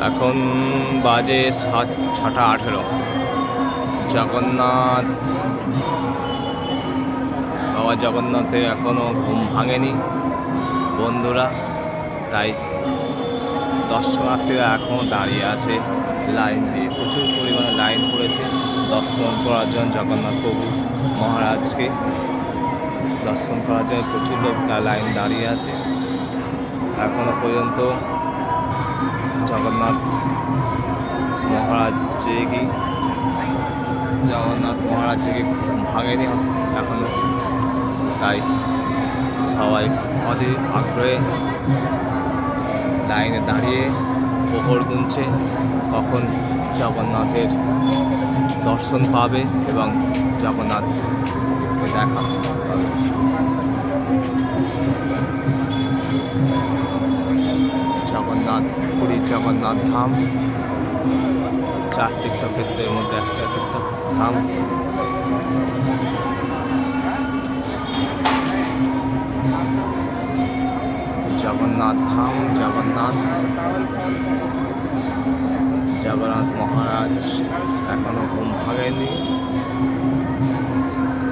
এখন বাজে 6টা 18। জগন্নাথ, বাবা জগন্নাথের এখনও ঘুম ভাঙেনি বন্ধুরা, তাই দর্শনার্থীরা এখনও দাঁড়িয়ে আছে লাইন দিয়ে। প্রচুর পরিমাণে লাইন পড়েছে দর্শন করার জন্য। জগন্নাথ প্রভু মহারাজকে দর্শন করার জন্য প্রচুর লোক তার লাইন দাঁড়িয়ে আছে। এখনো পর্যন্ত জগন্নাথ মহারাজ জেগে ভাঙেনি এখনো, তাই সবাই অধীর আগ্রহে লাইনে দাঁড়িয়ে প্রহর গুনছে কখন জগন্নাথের দর্শন পাবে এবং জগন্নাথ দেখা পাবে। জগন্নাথ, পুরী জগন্নাথ ধাম 4 তীর্থক্ষেত্রের মধ্যে একটা তীর্থধাম। জগন্নাথ ধাম, জগন্নাথ মহারাজ এখনো ঘুম ভাঙেনি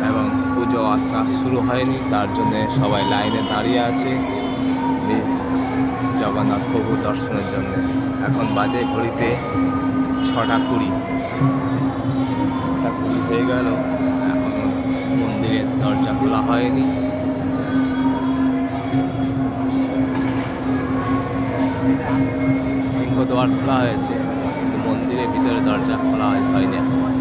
এবং পুজো আসা শুরু হয়নি, তার জন্য সবাই লাইনে দাঁড়িয়ে আছে জগন্নাথ প্রভু দর্শনের জন্য। এখন বাজে ঘড়িতে 6টা 20 হয়ে গেল, এখনো মন্দিরের দরজা খোলা হয়নি। সিংহদ্বার খোলা হয়েছে কিন্তু মন্দিরের ভিতরে দরজা খোলা হয়নি এখন।